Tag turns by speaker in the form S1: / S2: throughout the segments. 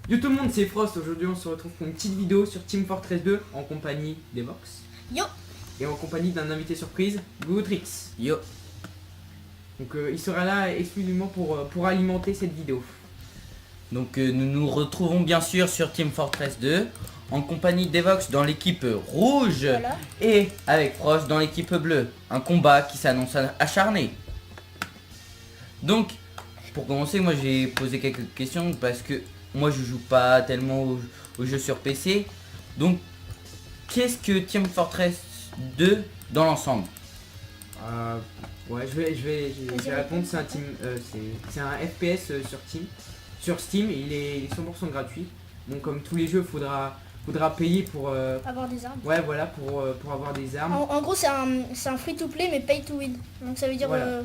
S1: Yo tout le monde, c'est Frost. Aujourd'hui on se retrouve pour une petite vidéo sur Team Fortress 2 en compagnie d'Evox.
S2: Yo.
S1: Et en compagnie d'un invité surprise, Gootrix.
S3: Yo.
S1: Donc il sera là exclusivement pour alimenter cette vidéo.
S3: Donc nous nous retrouvons bien sûr sur Team Fortress 2 en compagnie d'Evox dans l'équipe rouge,
S2: Voilà.
S3: et avec Frost dans l'équipe bleue. Un combat qui s'annonce acharné. Donc pour commencer, moi j'ai posé quelques questions parce que moi je joue pas tellement aux jeux sur PC. Donc qu'est-ce que Team Fortress 2 dans l'ensemble?
S1: Ouais, je vais répondre. C'est un team, c'est un FPS sur Steam. Il est 100% gratuit. Donc comme tous les jeux, faudra payer pour
S2: Avoir des armes.
S1: ouais, voilà, pour avoir des armes.
S2: En gros, c'est un free to play mais pay to win. Donc ça veut dire
S1: Voilà.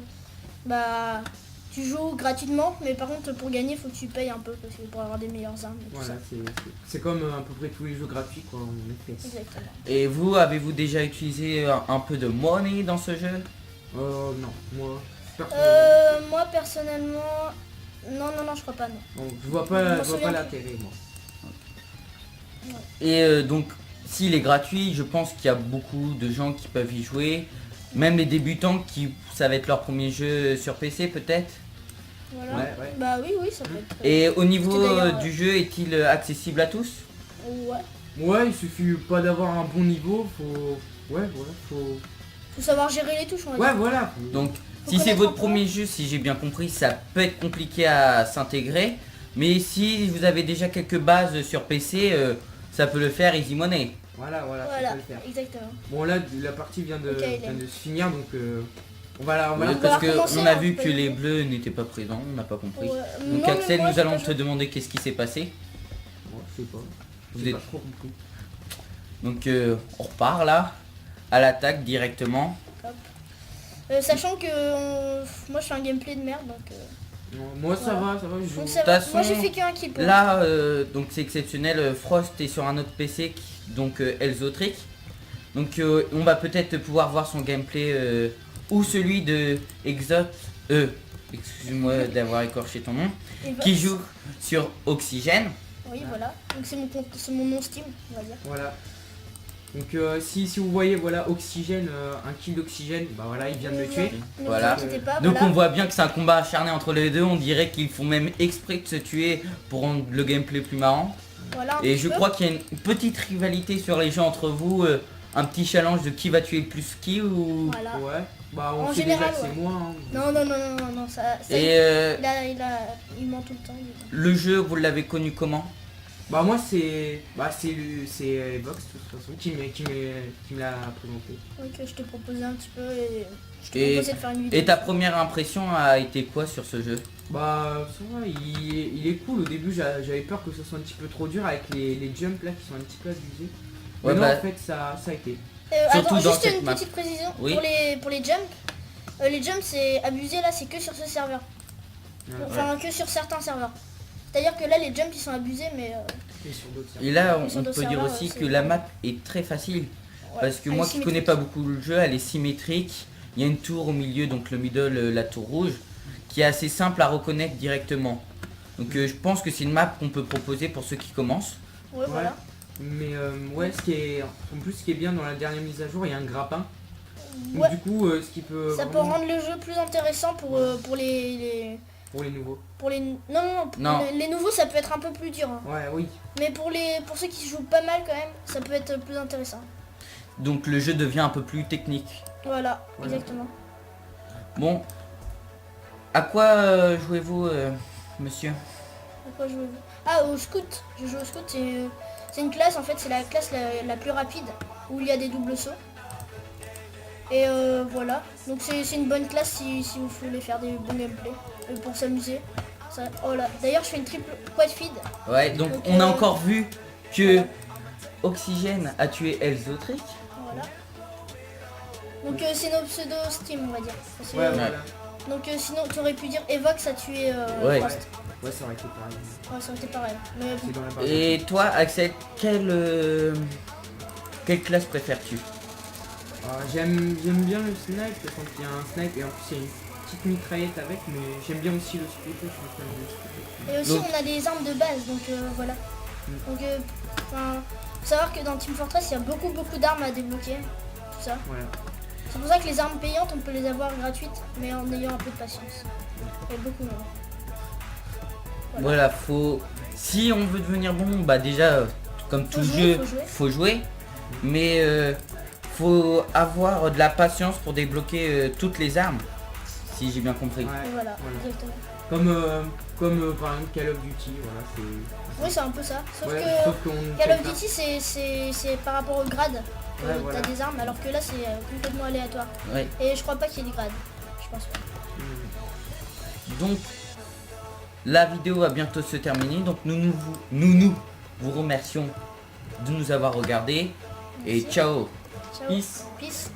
S2: bah tu joues gratuitement, mais par contre pour gagner faut que tu payes un peu parce que pour avoir des meilleures armes et tout
S1: Voilà,
S2: ça.
S1: c'est comme à peu près tous les jeux gratuits quoi en FPS.
S2: Exactement.
S3: Et vous, avez-vous déjà utilisé un peu de money dans ce jeu?
S1: Non, moi personnellement,
S2: Moi personnellement, non, je crois pas, non.
S1: non, je
S2: je
S1: vois
S2: m'en
S1: pas
S2: souviens plus.
S1: l'intérêt moi.
S3: Et donc, s'il est gratuit, je pense qu'il y a beaucoup de gens qui peuvent y jouer. Même les débutants qui, ça va être leur premier jeu sur PC peut-être.
S2: Voilà.
S1: Ouais.
S2: Bah oui, ça peut être.
S3: Et au niveau
S2: d'ailleurs,
S3: du jeu, est-il accessible à tous?
S2: Ouais.
S1: Ouais, il suffit pas d'avoir un bon niveau, faut
S2: Faut savoir gérer les touches, on va
S1: ouais,
S2: dire.
S1: voilà.
S3: Donc,
S2: Faut
S3: si c'est
S2: connaître
S3: votre
S2: un peu.
S3: premier jeu, si j'ai bien compris, ça peut être compliqué à s'intégrer. Mais si vous avez déjà quelques bases sur PC, ça peut le faire easy money.
S1: Voilà, ça
S2: Voilà,
S1: peut le faire.
S2: exactement.
S1: Bon là, la partie vient de
S2: Ok,
S1: se finir, donc on va
S3: Oui,
S1: la
S3: parce
S2: recommencer,
S3: qu'on a
S2: hein,
S3: vu
S2: faut
S3: que
S2: y
S3: les
S2: aller.
S3: bleus n'étaient pas présents, on n'a pas compris.
S2: Ouais.
S3: Donc
S2: Non, mais
S3: Axel,
S2: moi,
S3: nous
S2: j'ai
S3: allons
S2: pas
S3: te
S2: joué.
S3: demander qu'est-ce qui s'est passé.
S1: Ouais, je sais pas.
S3: Vous
S1: J'ai
S3: êtes-
S1: pas trop compris.
S3: Donc on repart là, à l'attaque directement.
S2: Sachant que moi je fais un gameplay de merde, donc
S1: Non, moi ça
S2: Voilà.
S1: va, je joue.
S2: donc
S3: De
S2: ça
S3: toute
S2: va.
S3: façon,
S2: Moi j'ai fait qu'un kill pour
S3: Là, donc c'est exceptionnel, Frost est sur un autre PC, donc Elzotric. Donc on va peut-être pouvoir voir son gameplay ou celui de Exot, excuse-moi d'avoir écorché ton nom,
S2: Evox.
S3: qui joue sur Oxygène.
S2: Oui, voilà. Donc c'est mon nom Steam, on va dire.
S1: Voilà. Donc si vous voyez voilà Oxygène, un kill d'Oxygène, bah voilà, il vient de le tuer.
S2: Ne
S3: Voilà.
S2: vous inquiétez pas,
S3: Donc
S2: voilà.
S3: on voit bien que c'est un combat acharné entre les deux, on dirait qu'ils font même exprès de se tuer pour rendre le gameplay plus marrant.
S2: Voilà, un
S3: Et
S2: petit
S3: je
S2: peu.
S3: crois qu'il y a une petite rivalité sur les jeux entre vous, un petit challenge de qui va tuer le plus qui ou...
S2: Voilà.
S1: Ouais. Bah on
S2: En
S1: sait
S2: général,
S1: déjà que c'est
S2: ouais.
S1: moi. Hein.
S2: Non, ça
S3: Et
S2: il ment tout le temps.
S3: le jeu, vous l'avez connu comment?
S1: Bah moi c'est Evox de toute façon qui me l'a présenté.
S2: Donc je te proposais un petit peu et je te
S3: Et-
S2: proposais de faire une vidéo.
S3: Et ta première impression a été quoi sur ce jeu?
S1: Bah ça va, il est cool. Au début j'avais peur que ce soit un petit peu trop dur avec les jumps là qui sont un petit peu abusés. Mais
S3: Ouais,
S1: non,
S3: bah,
S1: en fait ça a été.
S3: Surtout
S2: Attends,
S3: dans
S2: juste
S3: cette
S2: une
S3: map.
S2: petite précision
S3: Oui.
S2: pour les jumps. Les jumps c'est abusé là, c'est que sur ce serveur. Enfin que sur certains serveurs. C'est-à-dire que là les jumps ils sont abusés mais
S1: Et sur d'autres
S3: et là
S2: Sur
S3: on
S2: d'autres
S3: peut dire
S2: serveurs,
S3: aussi
S2: c'est-
S3: que la map est très facile.
S2: ouais,
S3: Parce que
S2: elle
S3: moi
S2: est
S3: qui connais
S2: symétrique.
S3: pas beaucoup le jeu, elle est symétrique. Il y a une tour au milieu, donc le middle, la tour rouge, qui est assez simple à reconnaître directement. Donc je pense que c'est une map qu'on peut proposer pour ceux qui commencent.
S2: Ouais, voilà.
S1: Mais ouais, ce qui est bien dans la dernière mise à jour, il y a un grappin. Donc,
S2: Ouais.
S1: du coup, ce qui peut
S2: Ça peut
S1: vraiment-
S2: rendre le jeu plus intéressant pour
S1: pour les nouveaux.
S3: Non.
S2: les nouveaux ça peut être un peu plus dur hein.
S1: Ouais, oui.
S2: Mais pour ceux qui jouent pas mal quand même ça peut être plus intéressant.
S3: Donc le jeu devient un peu plus technique.
S2: Voilà,
S1: Voilà.
S2: exactement.
S3: Bon, à quoi jouez-vous, monsieur?
S2: À quoi jouez-vous? Ah, au scout. Je joue au scout, c'est une classe en fait, c'est la classe la plus rapide où il y a des doubles sauts. Et voilà, donc c'est une bonne classe si vous voulez faire des bons gameplays pour s'amuser. Oh là, d'ailleurs je fais une triple quad feed.
S3: Ouais, donc
S2: Ok.
S3: on a encore vu que
S2: Voilà.
S3: Oxygène a tué Elzotric.
S2: Voilà. Donc c'est nos pseudo Steam on va dire. C'est,
S1: Ouais, voilà.
S2: Donc sinon tu aurais pu dire Evox a tué
S3: Ouais.
S2: Frost.
S1: Ouais, ça aurait été pareil.
S2: Ouais, ça aurait été pareil. Mais
S1: C'est dans la barre.
S3: Et toi, Axel, quelle classe préfères-tu?
S1: J'aime bien le snipe quand il y a un snipe et en plus il y a une petite mitraillette avec, mais j'aime bien aussi le scout. Je pense que j'aime bien le scout.
S2: Et aussi
S3: Donc-
S2: on a des armes de base, donc voilà. Donc faut savoir que dans Team Fortress il y a beaucoup d'armes à débloquer. Tout ça.
S1: Voilà.
S2: C'est pour ça que les armes payantes on peut les avoir gratuites, mais en ayant un peu de patience. Et beaucoup moins.
S3: Voilà, faut... Si on veut devenir bon, bah déjà, comme tout
S2: jouer,
S3: jeu,
S2: faut jouer.
S3: faut jouer. Mais faut avoir de la patience pour débloquer toutes les armes. Si j'ai bien compris.
S1: Ouais,
S2: Et voilà,
S1: voilà.
S2: exactement.
S1: Comme par exemple Call of Duty, voilà, c'est.
S2: Oui c'est un peu ça. Sauf
S1: Ouais,
S2: que
S1: sauf qu'on
S2: Call
S1: fait
S2: of
S1: ça.
S2: Duty c'est par rapport au grade que
S1: Ouais, voilà.
S2: t'as des armes, alors que là c'est complètement aléatoire.
S3: Ouais.
S2: Et je crois pas qu'il y ait des grades. Je pense pas.
S3: Donc, la vidéo va bientôt se terminer. Donc, nous vous remercions de nous avoir regardés. Et
S2: Merci.
S3: ciao.
S2: Ciao.
S3: Peace.
S2: Peace.